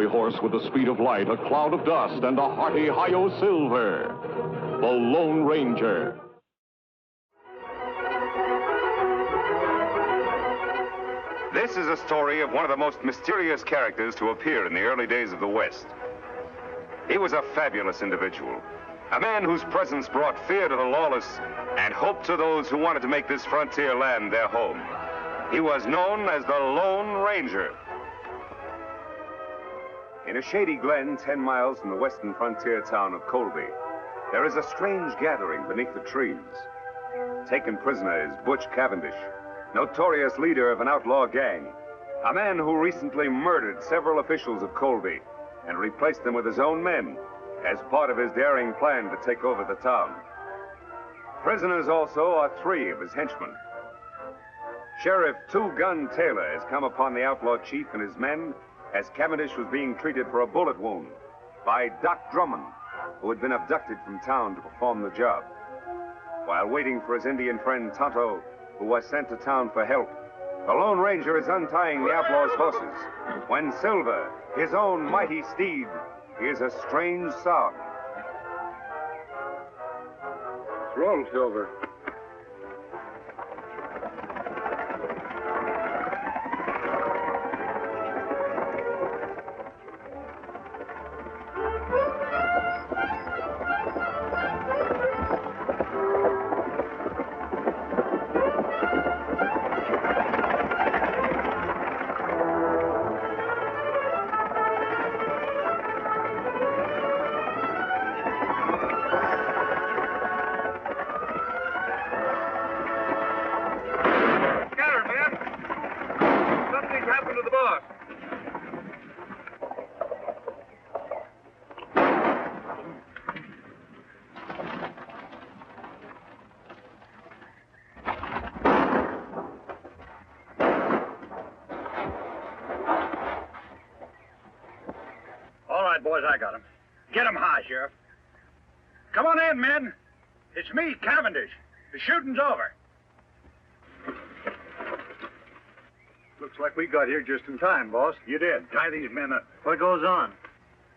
cavalry horse with the speed of light, a cloud of dust, and a hearty hi-yo silver. The Lone Ranger. This is a story of one of the most mysterious characters to appear in the early days of the West. He was a fabulous individual, a man whose presence brought fear to the lawless and hope to those who wanted to make this frontier land their home. He was known as the Lone Ranger. In a shady glen 10 miles from the western frontier town of Colby, there is a strange gathering beneath the trees. Taken prisoner is Butch Cavendish, notorious leader of an outlaw gang, a man who recently murdered several officials of Colby and replaced them with his own men as part of his daring plan to take over the town. Prisoners also are 3 of his henchmen. Sheriff Two-Gun Taylor has come upon the outlaw chief and his men as Cavendish was being treated for a bullet wound by Doc Drummond, who had been abducted from town to perform the job. While waiting for his Indian friend Tonto, who was sent to town for help, the Lone Ranger is untying the outlaw's horses when Silver, his own mighty steed, hears a strange sound. Roll, Silver. Boys, I got him. Get him high, Sheriff. Come on in, men. It's me, Cavendish. The shooting's over. Looks like we got here just in time, boss. You did. Tie these men up. What goes on?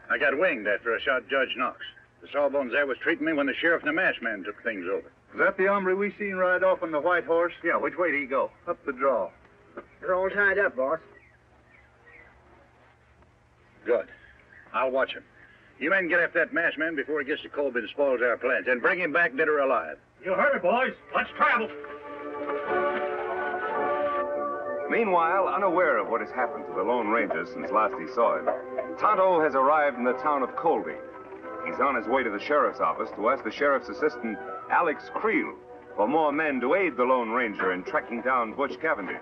I got winged after I shot Judge Knox. The sawbones there was treating me when the sheriff and the masked man took things over. Is that the hombre we seen ride off on the white horse? Yeah, which way did he go? Up the draw. They're all tied up, boss. Good. I'll watch him. You men get after that masked man before he gets to Colby and spoils our plans, and bring him back dead or alive. You heard it, boys. Let's travel. Meanwhile, unaware of what has happened to the Lone Ranger since last he saw him, Tonto has arrived in the town of Colby. He's on his way to the sheriff's office to ask the sheriff's assistant, Alex Creel, for more men to aid the Lone Ranger in tracking down Butch Cavendish.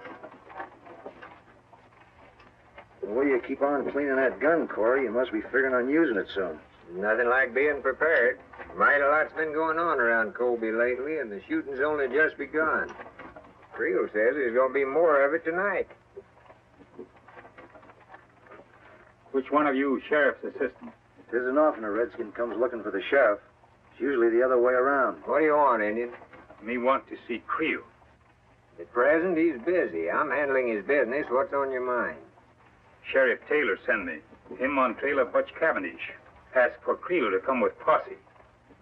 The way you keep on cleaning that gun, Corey, you must be figuring on using it soon. Nothing like being prepared. Mighty lot's been going on around Colby lately, and the shooting's only just begun. Creel says there's going to be more of it tonight. Which one of you sheriff's assistant? It isn't often a redskin comes looking for the sheriff. It's usually the other way around. What do you want, Indian? Me want to see Creel. At present, he's busy. I'm handling his business. What's on your mind? Sheriff Taylor sent me. Him on trail of Butch Cavendish. Asked for Creel to come with posse.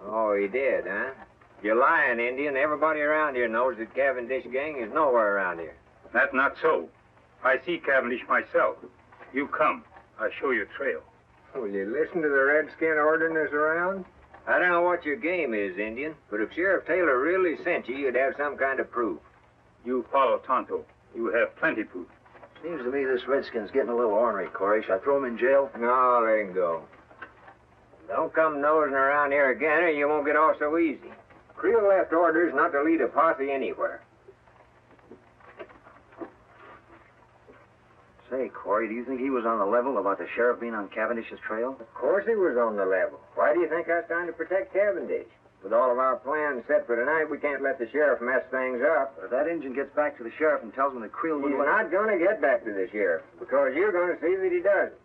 Oh, he did, huh? You're lying, Indian. Everybody around here knows that Cavendish gang is nowhere around here. That's not so. I see Cavendish myself. You come. I show you trail. Will you listen to the redskin ordering us around? I don't know what your game is, Indian, but if Sheriff Taylor really sent you, you'd have some kind of proof. You follow Tonto. You have plenty proof. Seems to me this redskin's getting a little ornery, Corey. Should I throw him in jail? No, let him go. Don't come nosing around here again, or you won't get off so easy. Creel left orders not to lead a posse anywhere. Say, Corey, do you think he was on the level about the sheriff being on Cavendish's trail? Of course he was on the level. Why do you think I was trying to protect Cavendish? With all of our plans set for tonight, we can't let the sheriff mess things up. But if that Injun gets back to the sheriff and tells him that Creel He's would... not going to get back to the sheriff, because you're going to see that he doesn't.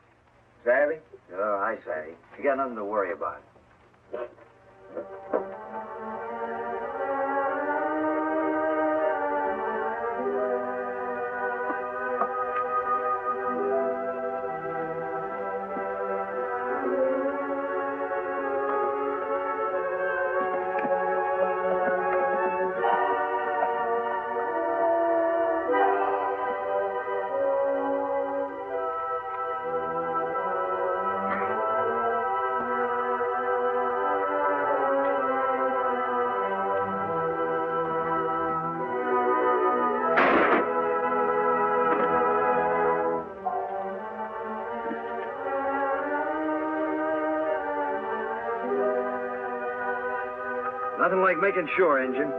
Savvy? Oh, I savvy. You got nothing to worry about. like making sure, Injun.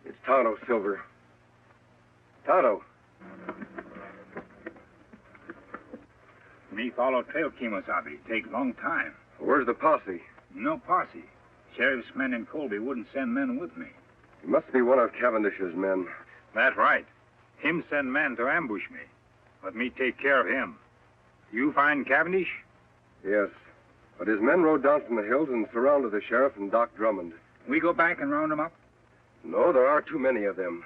It's Tonto, Silver. Tonto. Me follow trail, Kemosabe. Take long time. Where's the posse? No posse. Sheriff's men in Colby wouldn't send men with me. He must be one of Cavendish's men. That's right. Him send men to ambush me. Let me take care of him. You find Cavendish? Yes. But his men rode down from the hills and surrounded the sheriff and Doc Drummond. We go back and round them up? No, there are too many of them.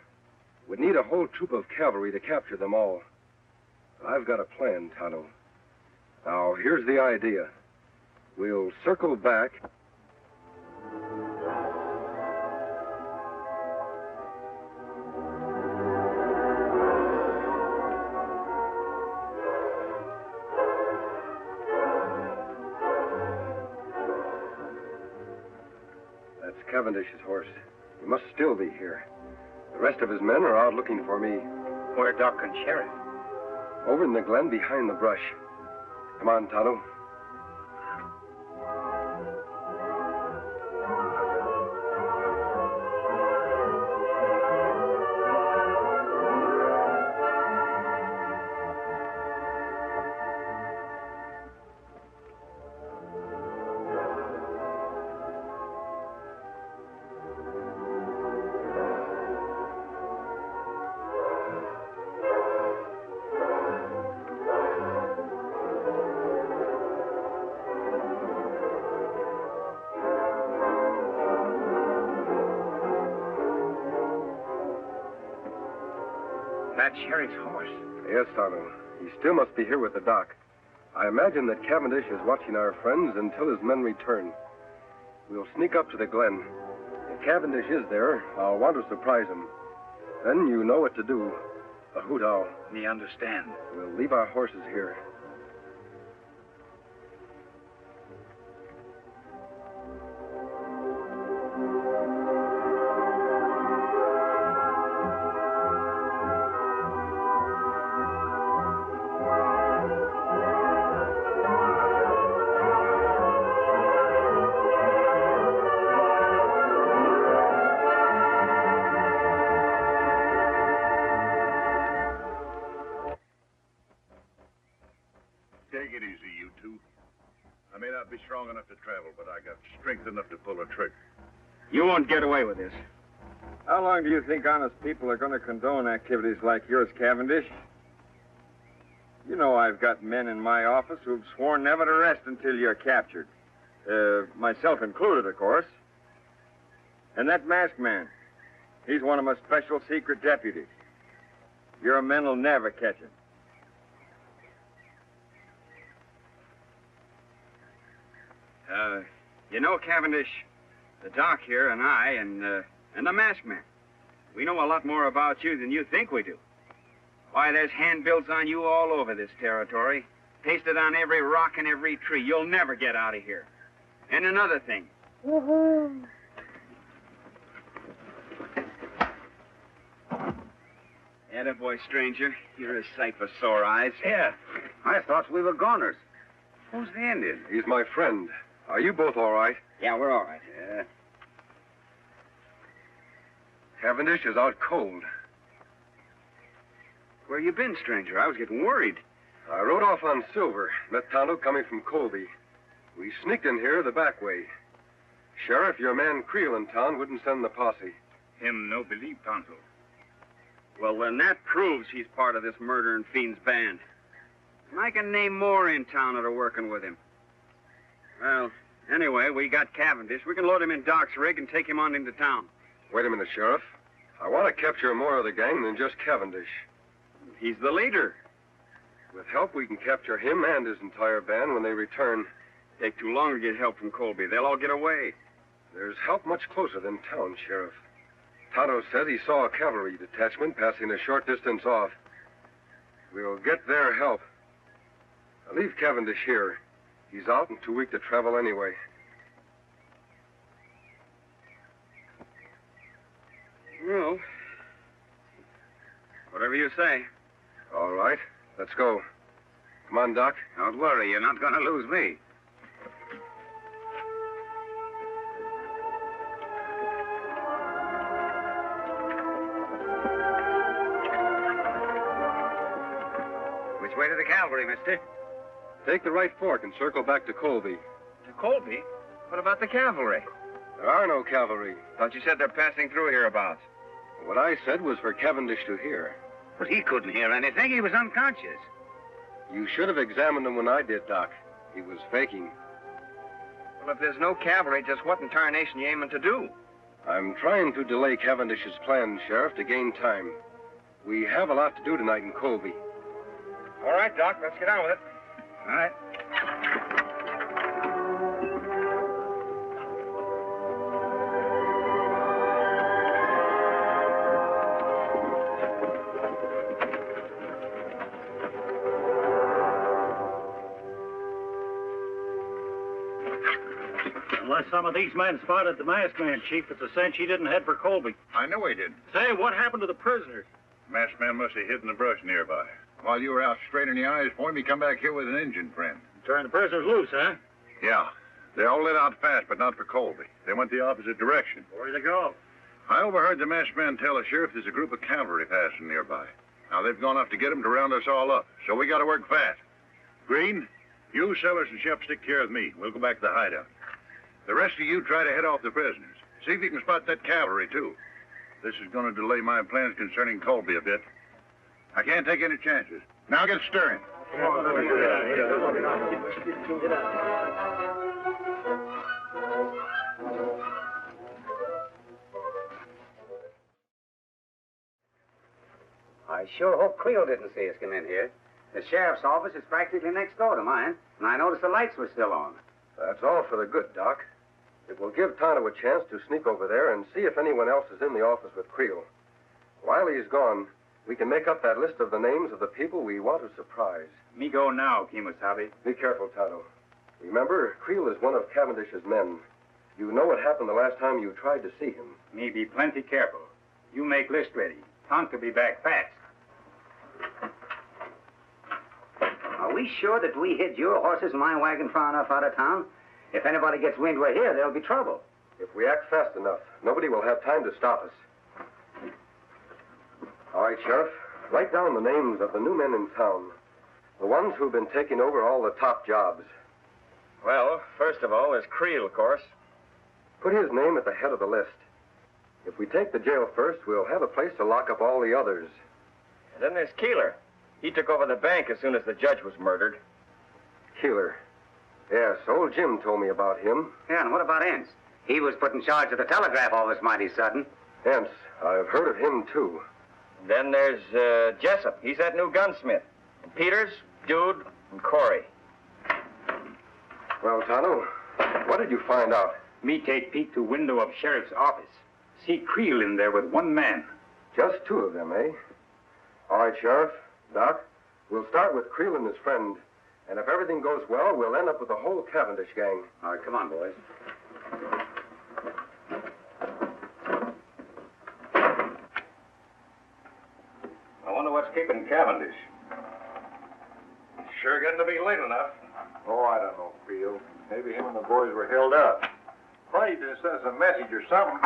We'd need a whole troop of cavalry to capture them all. I've got a plan, Tonto. Now, here's the idea. We'll circle back. That's Cavendish's horse. He must still be here. The rest of his men are out looking for me. Where Doc and Sheriff? Over in the glen behind the brush. Come on, Tonto. That Sheriff's horse. Yes, Tonto. He still must be here with the doc. I imagine that Cavendish is watching our friends until his men return. We'll sneak up to the glen. If Cavendish is there, I'll want to surprise him. Then you know what to do. A hoot owl. Me understand. We'll leave our horses here. Take it easy, you two. I may not be strong enough to travel, but I got strength enough to pull a trigger. You won't get away with this. How long do you think honest people are going to condone activities like yours, Cavendish? You know I've got men in my office who've sworn never to rest until you're captured. Myself included, of course. And that masked man, he's one of my special secret deputies. Your men will never catch him. You know, Cavendish, the doc here and I and the masked man, we know a lot more about you than you think we do. Why, there's handbills on you all over this territory, pasted on every rock and every tree. You'll never get out of here. And another thing. Attaboy, stranger. You're a sight for sore eyes. Yeah, I thought we were goners. Who's the Indian? He's my friend. Are you both all right? Yeah, we're all right. Yeah. Cavendish is out cold. Where you been, stranger? I was getting worried. I rode off on Silver, met Tonto coming from Colby. We sneaked in here the back way. Sheriff, your man Creel in town wouldn't send the posse. Him no believe, Tonto. Well, then that proves he's part of this murdering fiend's band. And I can name more in town that are working with him. Well, Anyway, we got Cavendish. We can load him in Doc's rig and take him on into town. Wait a minute, Sheriff. I want to capture more of the gang than just Cavendish. He's the leader. With help, we can capture him and his entire band when they return. Take too long to get help from Colby. They'll all get away. There's help much closer than town, Sheriff. Tonto says he saw a cavalry detachment passing a short distance off. We'll get their help. I'll leave Cavendish here. He's out and too weak to travel anyway. Well, whatever you say. All right, let's go. Come on, Doc. Don't worry, you're not going to lose me. Which way to the cavalry, mister? Take the right fork and circle back to Colby. To Colby? What about the cavalry? There are no cavalry. Thought you said they're passing through hereabouts. What I said was for Cavendish to hear. But he couldn't hear anything. He was unconscious. You should have examined him when I did, Doc. He was faking. Well, if there's no cavalry, just what in tarnation you aiming to do? I'm trying to delay Cavendish's plans, Sheriff, to gain time. We have a lot to do tonight in Colby. All right, Doc, let's get on with it. All right. Unless some of these men spotted the masked man, Chief, it's a cinch he didn't head for Colby. I know he did. Say, what happened to the prisoners? Masked man must have hid in the brush nearby. While you were out straining the eyes for him, he come back here with an Indian friend. Turned the prisoners loose, huh? Yeah. They all lit out fast, but not for Colby. They went the opposite direction. Where'd they go? I overheard the masked man tell the sheriff there's a group of cavalry passing nearby. Now, they've gone off to get him to round us all up, so we got to work fast. Green, you, Sellers, and Shep stick care of me. We'll go back to the hideout. The rest of you try to head off the prisoners. See if you can spot that cavalry, too. This is going to delay my plans concerning Colby a bit. I can't take any chances. Now get stirring. I sure hope Creel didn't see us come in here. The sheriff's office is practically next door to mine, and I noticed the lights were still on. That's all for the good, Doc. It will give Tonto a chance to sneak over there and see if anyone else is in the office with Creel. While he's gone, we can make up that list of the names of the people we want to surprise. Me go now, Kemosabe. Be careful, Tonto. Remember, Creel is one of Cavendish's men. You know what happened the last time you tried to see him. Me be plenty careful. You make list ready. Tonto be back fast. Are we sure that we hid your horses and my wagon far enough out of town? If anybody gets wind we're here, there'll be trouble. If we act fast enough, nobody will have time to stop us. All right, Sheriff. Write down the names of the new men in town. The ones who've been taking over all the top jobs. Well, first of all, there's Creel, of course. Put his name at the head of the list. If we take the jail first, we'll have a place to lock up all the others. And then there's Keeler. He took over the bank as soon as the judge was murdered. Keeler. Yes, old Jim told me about him. Yeah, and what about Ince? He was put in charge of the telegraph office mighty sudden. Ince, I've heard of him, too. Then there's Jessup. He's that new gunsmith. And Peters, Dude, and Corey. Well, Tonto, what did you find out? Me take peek to window of sheriff's office. See Creel in there with one man. Just two of them, eh? All right, Sheriff. Doc, we'll start with Creel and his friend. And if everything goes well, we'll end up with the whole Cavendish gang. All right, come on, boys. I wonder what's keeping Cavendish. Sure getting to be late enough. Oh, I don't know, Creel. Maybe him and the boys were held up. Probably to send us a message or something.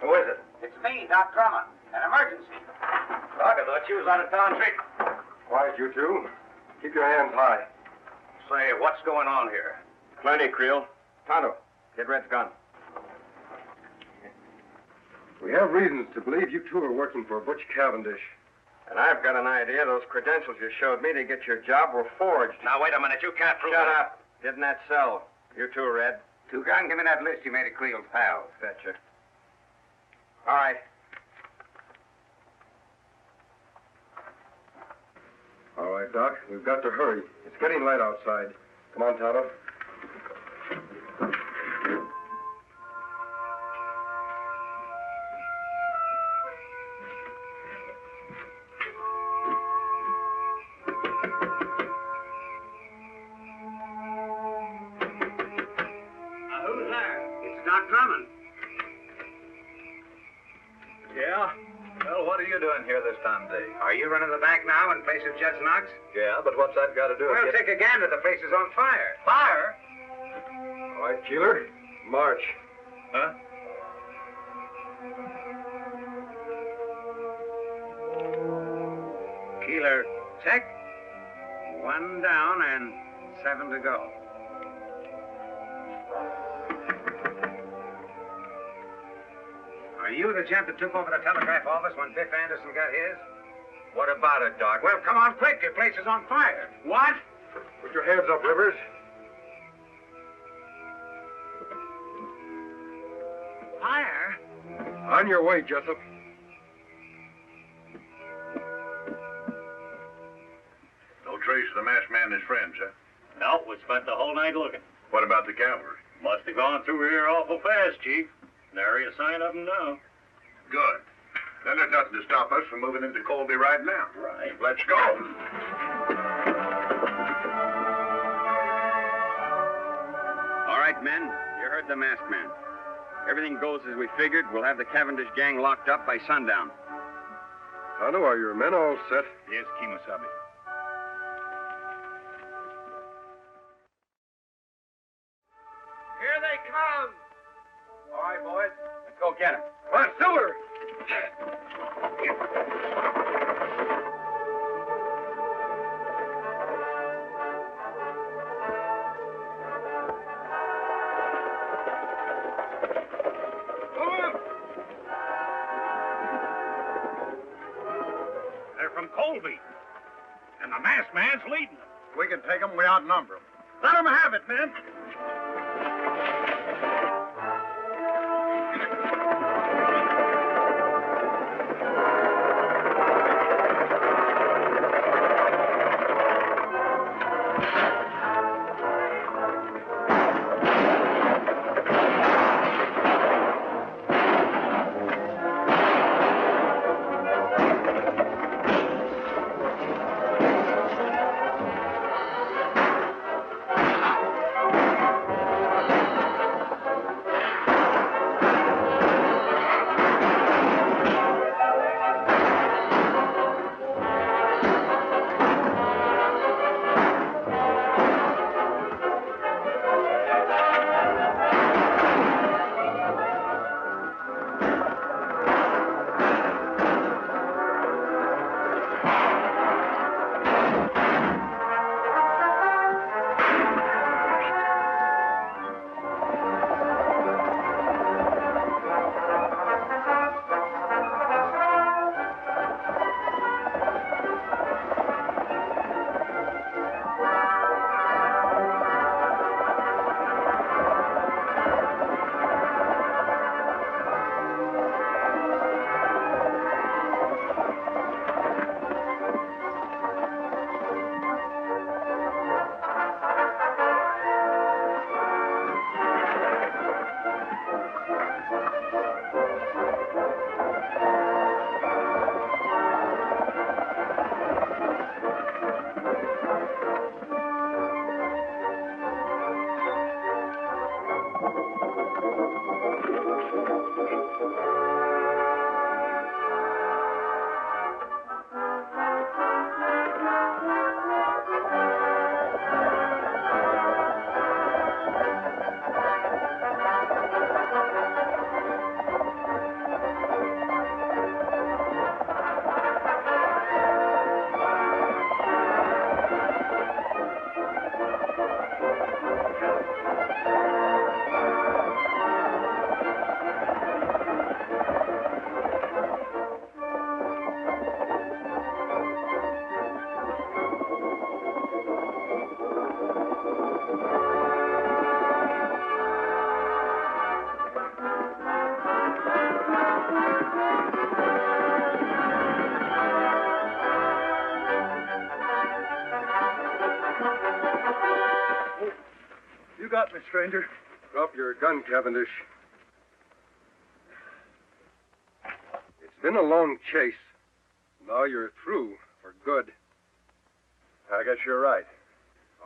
Who is it? It's me, Doc Drummond. An emergency. Doc, I thought you was on a town trip. Quiet, you two. Keep your hands high. Say, what's going on here? Plenty, Creel. Tonto, get Red's gun. We have reasons to believe you two are working for Butch Cavendish. And I've got an idea those credentials you showed me to get your job were forged. Now, wait a minute. You can't prove Shut it. up. Didn't that sell? You too, Red. Toucan, give me that list you made of Creel's pals. Betcha. All right. All right, Doc. We've got to hurry. It's getting light outside. Come on, Tonto. Who's there? It's Doc Drummond. Yeah? Well, what are you doing here this time of day? Are you running the bank now in place of Judge Knox? Yeah, but what's that got to do with Well, take a gander. The place is on fire. Fire? All right, Keeler. March. Huh? Keeler, check. 1 down and 7 to go. Are you the gent that took over the telegraph office when Biff Anderson got his? What about it, Doc? Well, come on quick. Your place is on fire. What? Put your hands up, Rivers. Fire? On your way, Jessup. No trace of the masked man and his friends, huh? No, we spent the whole night looking. What about the cavalry? Must have gone through here awful fast, Chief. Nary a sign of them now. Good. Then there's nothing to stop us from moving into Colby right now. Right. Let's go. All right, men. You heard the masked man. Everything goes as we figured. We'll have the Cavendish gang locked up by sundown. Tonto, are your men all set? Yes, Kemosabe. Here they come. All right, boys. Let's go get him. Come on, Silver! They're from Colby. And the masked man's leading them. We can take them. We outnumber them. Let them have it, men. You got me, stranger. Drop your gun, Cavendish. It's been a long chase. Now you're through for good. I guess you're right.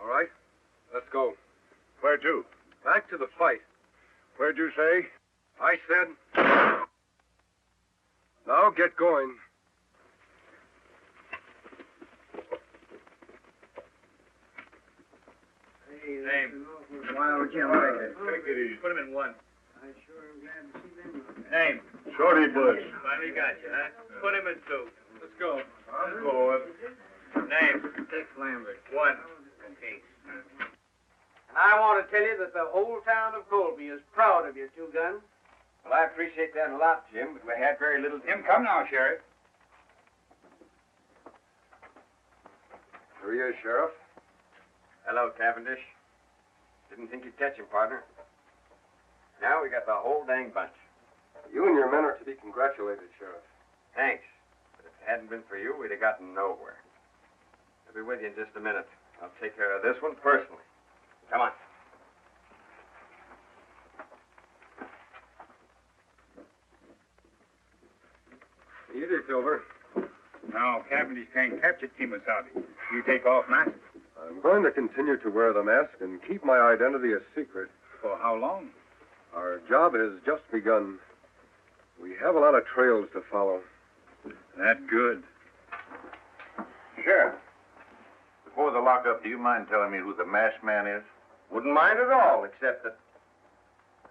All right, let's go. Where to? Back to the fight. Where'd you say? I said... Now get going. Name. Wild Jim Baker. Take it easy. Put him in one. I sure am glad to see them. Name. Shorty Bush. Finally got you, huh? Put him in two. Let's go. I'm going. Name. Dick Lambert. One. Okay. And I want to tell you that the whole town of Colby is proud of your two guns. Well, I appreciate that a lot, Jim, but we had very little... Jim, come now, Sheriff. Here he is, Sheriff. Hello, Cavendish. Didn't think you'd catch him, partner. Now we got the whole dang bunch. You and your men are to be congratulated, Sheriff. Thanks. But if it hadn't been for you, we'd have gotten nowhere. I'll be with you in just a minute. I'll take care of this one personally. Come on. Easy, Silver. Now, Cavendish can't capture Timosabi. You take off, man. I'm going to continue to wear the mask and keep my identity a secret. For how long? Our job has just begun. We have a lot of trails to follow. That good. Sheriff, before the lockup, do you mind telling me who the masked man is? Wouldn't mind at all, except that...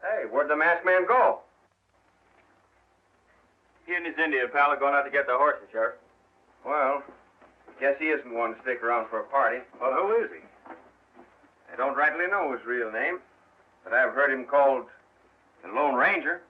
Hey, where'd the masked man go? He and his Indian pal are going out to get the horses, Sheriff. Well, guess he isn't one to stick around for a party. Well, who is he? I don't rightly know his real name, but I've heard him called the Lone Ranger.